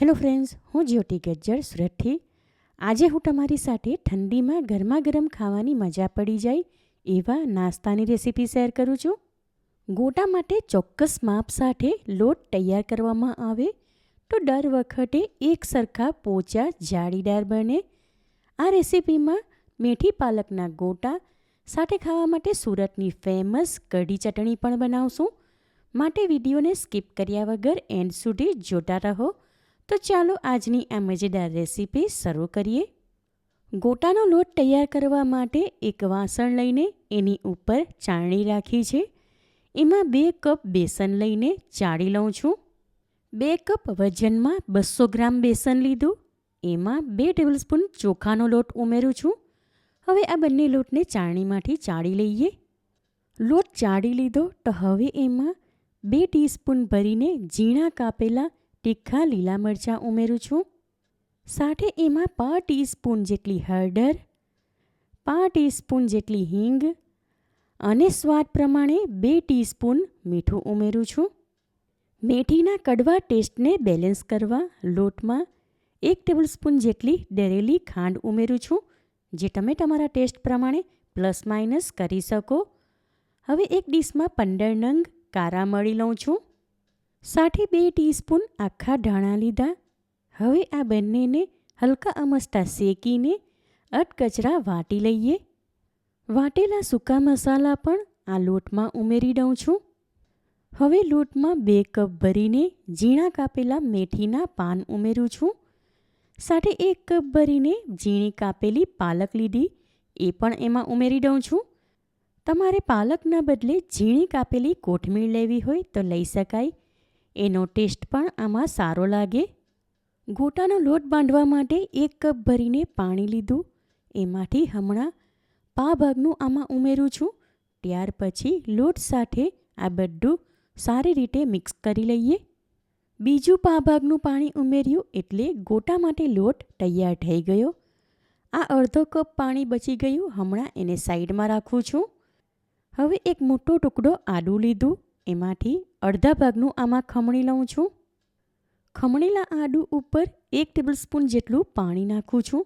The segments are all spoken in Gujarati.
હેલો ફ્રેન્ડ્સ, હું જ્યોતિ ગજ્જર સુરતથી. આજે હું તમારી સાથે ઠંડીમાં ગરમા ગરમ ખાવાની મજા પડી જાય એવા નાસ્તાની રેસીપી શેર કરું છું. ગોટા માટે ચોક્કસ માપ સાથે લોટ તૈયાર કરવામાં આવે તો દર વખતે એક સરખા પોચા જાળીદાર બને. આ રેસીપીમાં મેથી પાલકના ગોટા સાથે ખાવા માટે સુરતની ફેમસ કઢી ચટણી પણ બનાવશું. માટે વિડીયોને સ્કીપ કર્યા વગર એન્ડ સુધી જોતા રહો. તો ચાલો આજની આ મજેદાર રેસીપી શરૂ કરીએ. ગોટાનો લોટ તૈયાર કરવા માટે એક વાસણ લઈને એની ઉપર ચાળણી રાખી છે. એમાં 2 કપ બેસન લઈને ચાળી લઉં છું. 2 કપ વજનમાં 200 ગ્રામ બેસન લીધું. એમાં 2 ટેબલસ્પૂન ચોખાનો લોટ ઉમેરું છું. હવે આ બંને લોટને ચાળણીમાંથી ચાળી લઈએ. લોટ ચાળી લીધો તો હવે એમાં 2 ટીસ્પૂન ભરીને ઝીણા કાપેલા તીખા લીલા મરચાં ઉમેરું છું. સાથે એમાં 1/2 ટીસ્પૂન જેટલી હળદર, 1/2 ટીસ્પૂન જેટલી હિંગ અને સ્વાદ પ્રમાણે 2 ટીસ્પૂન મીઠું ઉમેરું છું. મેથીના કડવા ટેસ્ટને બેલેન્સ કરવા લોટમાં 1 ટેબલસ્પૂન જેટલી દળેલી ખાંડ ઉમેરું છું, જે તમે તમારા ટેસ્ટ પ્રમાણે પ્લસ માઇનસ કરી શકો. હવે એક ડીશમાં 15 નંગ કારા મળી લઉં છું. સાથે 2 ટીસ્પૂન આખા ધાણા લીધા. હવે આ બંનેને હલકા અમસ્તા શેકીને અધકચરા વાટી લઈએ. વાટેલા સૂકા મસાલા પણ આ લોટમાં ઉમેરી દઉં છું. હવે લોટમાં 2 કપ ભરીને ઝીણા કાપેલા મેથીના પાન ઉમેરું છું. સાથે 1 કપ ભરીને ઝીણી કાપેલી પાલક લીધી, એ પણ એમાં ઉમેરી દઉં છું. તમારે પાલકના બદલે ઝીણી કાપેલી કોથમીર લેવી હોય તો લઈ શકાય. એનો ટેસ્ટ પણ આમાં સારો લાગે. ગોટાનો લોટ બાંધવા માટે 1 કપ ભરીને પાણી લીધું. એમાંથી હમણાં પા ભાગનું આમાં ઉમેરું છું. ત્યાર પછી લોટ સાથે આ બધું સારી રીતે મિક્સ કરી લઈએ. બીજું પા ભાગનું પાણી ઉમેર્યું એટલે ગોટા માટે લોટ તૈયાર થઈ ગયો. આ અડધો કપ પાણી બચી ગયું, હમણાં એને સાઈડમાં રાખું છું. હવે એક મોટો ટુકડો આદું લીધું. એમાંથી અડધા ભાગનું આમાં ખમણી લઉં છું. ખમણેલા આદું ઉપર 1 ટેબલસ્પૂન જેટલું પાણી નાખું છું.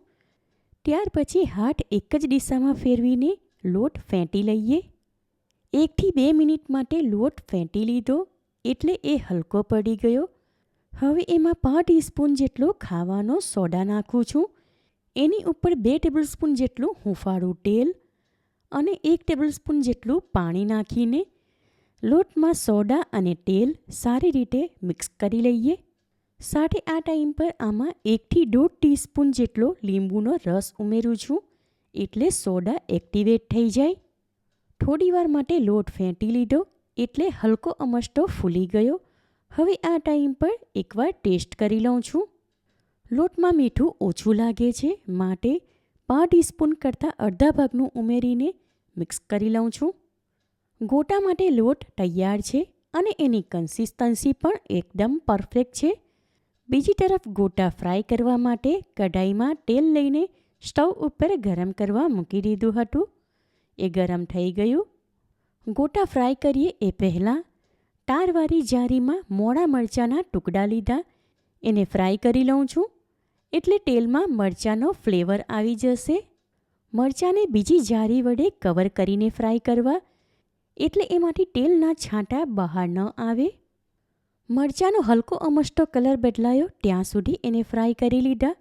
ત્યાર પછી હાથ એક જ દિશામાં ફેરવીને લોટ ફેંટી લઈએ. 1 થી 2 મિનિટ માટે લોટ ફેંટી લીધો એટલે એ હલકો પડી ગયો. હવે એમાં 1/2 ટીસ્પૂન જેટલો ખાવાનો સોડા નાખું છું. એની ઉપર 2 ટેબલસ્પૂન જેટલું હુંફાળું તેલ અને 1 ટેબલસ્પૂન જેટલું પાણી નાખીને લોટમાં સોડા અને તેલ સારી રીતે મિક્સ કરી લઈએ. સાથે આ ટાઈમ પર આમાં 1 થી 1.5 ટીસ્પૂન જેટલો લીંબુનો રસ ઉમેરું છું, એટલે સોડા એક્ટિવેટ થઈ જાય. થોડીવાર માટે લોટ ફેંટી લીધો એટલે હલકો અમસ્તો ફૂલી ગયો. હવે આ ટાઈમ પર એકવાર ટેસ્ટ કરી લઉં છું. લોટમાં મીઠું ઓછું લાગે છે, માટે 1/2 ટીસ્પૂન કરતાં અડધા ભાગનું ઉમેરીને મિક્સ કરી લઉં છું. ગોટા માટે લોટ તૈયાર છે અને એની કન્સિસ્ટન્સી પણ એકદમ પરફેક્ટ છે. બીજી તરફ ગોટા ફ્રાય કરવા માટે કઢાઈમાં તેલ લઈને સ્ટવ ઉપર ગરમ કરવા મૂકી દીધું હતું. એ ગરમ થઈ ગયું. ગોટા ફ્રાય કરીએ એ પહેલાં તારવાળી જારીમાં મોળા મરચાંના ટુકડા લીધા. એને ફ્રાય કરી લઉં છું એટલે તેલમાં મરચાંનો ફ્લેવર આવી જશે. મરચાંને બીજી જારી વડે કવર કરીને ફ્રાય કરવા, એટલે એમાંથી તેલના છાંટા બહાર ન આવે. મરચાંનો હલકો અમસ્તો કલર બદલાયો ત્યાં સુધી એને ફ્રાય કરી લીધા.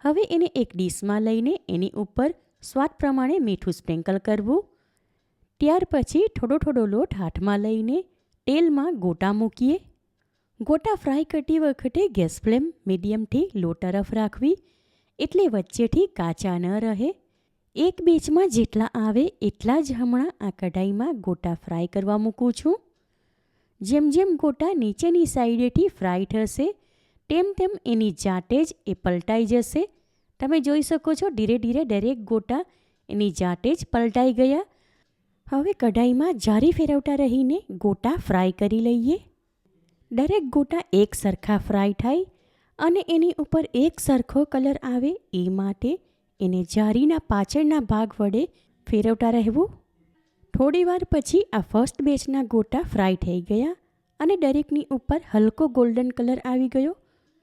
હવે એને એક ડીશમાં લઈને એની ઉપર સ્વાદ પ્રમાણે મીઠું સ્પ્રિંકલ કરવું. ત્યાર પછી થોડો થોડો લોટ હાથમાં લઈને તેલમાં ગોટા મૂકીએ. ગોટા ફ્રાય કરતી વખતે ગેસ ફ્લેમ મીડિયમથી લો તરફ રાખવી, એટલે વચ્ચેથી કાચા ન રહે. એક બેચમાં જેટલા આવે એટલા જ હમણાં આ કઢાઈમાં ગોટા ફ્રાય કરવા મૂકું છું. જેમ જેમ ગોટા નીચેની સાઈડેથી ફ્રાય થશે તેમ તેમ એની જાતે જ એ પલટાઈ જશે. તમે જોઈ શકો છો ધીરે ધીરે દરેક ગોટા એની જાતે જ પલટાઈ ગયા. હવે કઢાઈમાં જારી ફેરવતા રહીને ગોટા ફ્રાય કરી લઈએ. દરેક ગોટા એક સરખા ફ્રાય થાય અને એની ઉપર એક સરખો કલર આવે એ માટે એને જારીના પાછળના ભાગ વડે ફેરવતા રહેવું. થોડીવાર પછી આ ફર્સ્ટ બેચના ગોટા ફ્રાય થઈ ગયા અને દરેકની ઉપર હલકો ગોલ્ડન કલર આવી ગયો.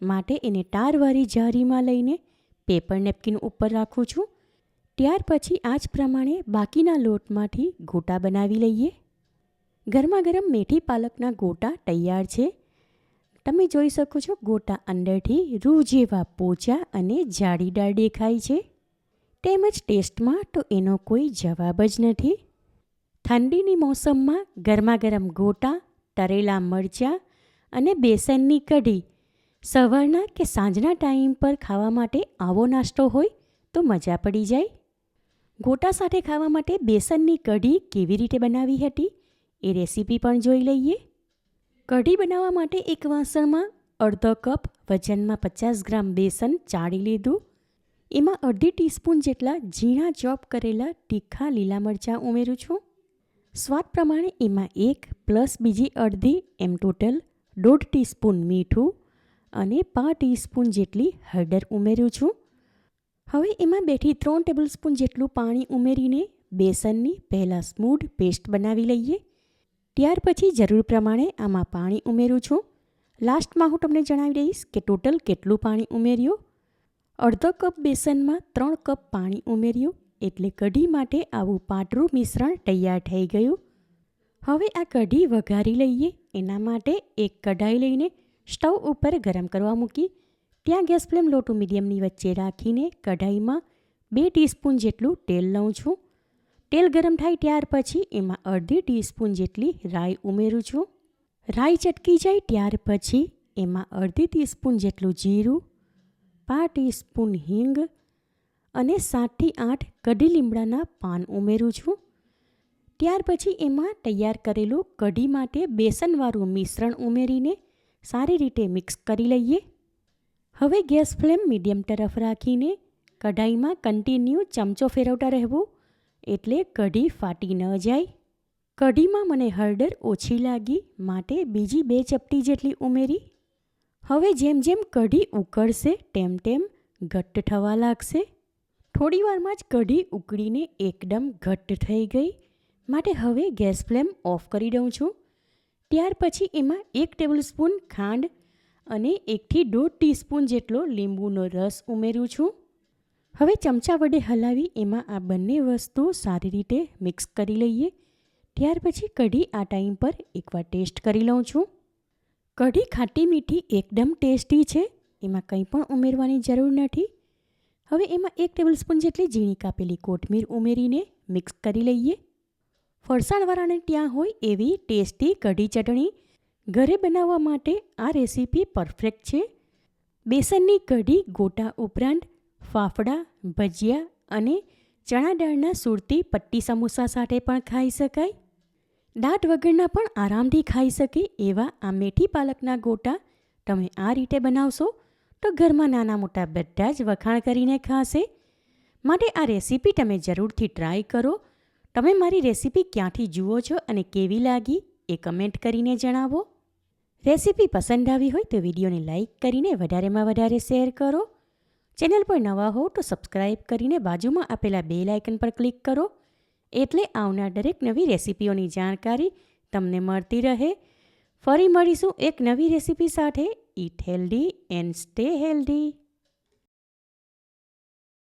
માટે એને ટારવાળી જારીમાં લઈને પેપર નેપકિન ઉપર રાખું છું. ત્યાર પછી આ જ પ્રમાણે બાકીના લોટમાંથી ગોટા બનાવી લઈએ. ગરમા ગરમ મેથી પાલકના ગોટા તૈયાર છે. તમે જોઈ શકો છો ગોટા અંદરથી રૂ જેવા પોચા અને જાળીદાર દેખાય છે. તેમજ ટેસ્ટમાં તો એનો કોઈ જવાબ જ નથી. ઠંડીની મોસમમાં ગરમા ગરમ ગોટા, તળેલા મરચાં અને બેસનની કઢી સવારના કે સાંજના ટાઈમ પર ખાવા માટે આવો નાસ્તો હોય તો મજા પડી જાય. ગોટા સાથે ખાવા માટે બેસનની કઢી કેવી રીતે બનાવી હતી એ રેસીપી પણ જોઈ લઈએ. કઢી બનાવવા માટે એક વાસણમાં અડધો કપ વજનમાં 50 ગ્રામ બેસન ચાળી લીધું. એમાં અડધી ટીસ્પૂન જેટલા ઝીણા ચોપ કરેલા તીખા લીલા મરચાં ઉમેરું છું. સ્વાદ પ્રમાણે એમાં 1 પ્લસ બીજી અડધી એમ ટોટલ 1.5 ટીસ્પૂન મીઠું અને 5 ટીસ્પૂન જેટલી હળદર ઉમેરું છું. હવે એમાં 2 થી 3 ટેબલસ્પૂન જેટલું પાણી ઉમેરીને બેસનની પહેલાં સ્મૂધ પેસ્ટ બનાવી લઈએ. ત્યાર પછી જરૂર પ્રમાણે આમાં પાણી ઉમેરું છું. લાસ્ટમાં હું તમને જણાવી દઈશ કે ટોટલ કેટલું પાણી ઉમેર્યું. અડધો કપ બેસનમાં 3 કપ પાણી ઉમેર્યું એટલે કઢી માટે આવું પાતળું મિશ્રણ તૈયાર થઈ ગયું. હવે આ કઢી વઘારી લઈએ. એના માટે એક કઢાઈ લઈને સ્ટવ ઉપર ગરમ કરવા મૂકી ત્યાં ગેસ ફ્લેમ લો ટુ મીડિયમની વચ્ચે રાખીને કઢાઈમાં 2 ટીસ્પૂન જેટલું તેલ લઉં છું. તેલ ગરમ થાય ત્યાર પછી એમાં અડધી ટીસ્પૂન જેટલી રાઈ ઉમેરું છું. રાઈ ચટકી જાય ત્યાર પછી એમાં અડધી ટીસ્પૂન જેટલું જીરું, 5 ટીસ્પૂન હિંગ અને 7 થી 8 કઢી લીમડાના પાન ઉમેરું છું. ત્યાર પછી એમાં તૈયાર કરેલું કઢી માટે બેસનવાળું મિશ્રણ ઉમેરીને સારી રીતે મિક્સ કરી લઈએ. હવે ગેસ ફ્લેમ મીડિયમ તરફ રાખીને કઢાઈમાં કન્ટિન્યુ ચમચો ફેરવતા રહેવું એટલે કઢી ફાટી ન જાય. કઢીમાં મને હળદર ઓછી લાગી માટે બીજી 2 ચપટી જેટલી ઉમેરી. હવે જેમ જેમ કઢી ઉકળશે તેમ તેમ ઘટ્ટ થવા લાગશે. થોડી વારમાં જ કઢી ઉકળીને એકદમ ઘટ્ટ થઈ ગઈ માટે હવે ગેસ ફ્લેમ ઓફ કરી દઉં છું. ત્યાર પછી એમાં 1 ટેબલસ્પૂન ખાંડ અને 1 થી 1.5 ટીસ્પૂન જેટલો લીંબુનો રસ ઉમેરું છું. હવે ચમચા વડે હલાવી એમાં આ બંને વસ્તુ સારી રીતે મિક્સ કરી લઈએ. ત્યાર પછી કઢી આ ટાઈમ પર એકવાર ટેસ્ટ કરી લઉં છું. કઢી ખાટી મીઠી એકદમ ટેસ્ટી છે. એમાં કંઈ પણ ઉમેરવાની જરૂર નથી. હવે એમાં 1 ટેબલસ્પૂન જેટલી ઝીણી કાપેલી કોથમીર ઉમેરીને મિક્સ કરી લઈએ. ફરસાણવાળાને ત્યાં હોય એવી ટેસ્ટી કઢી ચટણી ઘરે બનાવવા માટે આ રેસીપી પરફેક્ટ છે. બેસનની કઢી ગોટા ઉપરાંત ફાફડા, ભજીયા અને ચણા દાળના સુરતી પટ્ટી સમોસા સાથે પણ ખાઈ શકાય. દાંત વગરના પણ આરામથી ખાઈ શકે એવા આ મેથી પાલકના ગોટા તમે આ રીતે બનાવશો તો ઘરમાં નાના મોટા બધા જ વખાણ કરીને ખાશે. માટે આ રેસીપી તમે જરૂરથી ટ્રાય કરો. તમે મારી રેસીપી ક્યાંથી જુઓ છો અને કેવી લાગી એ કમેન્ટ કરીને જણાવો. રેસીપી પસંદ આવી હોય તો વિડીયોને લાઇક કરીને વધારેમાં વધારે શેર કરો. ચેનલ પર નવા હો તો સબસ્ક્રાઈબ કરીને બાજુમાં આપેલા બેલ આઇકન પર ક્લિક કરો એટલે આવનાર દરેક નવી રેસીપીઓની જાણકારી તમને મળતી રહે. ફરી મળીશું એક નવી રેસીપી સાથે. Eat healthy and stay healthy.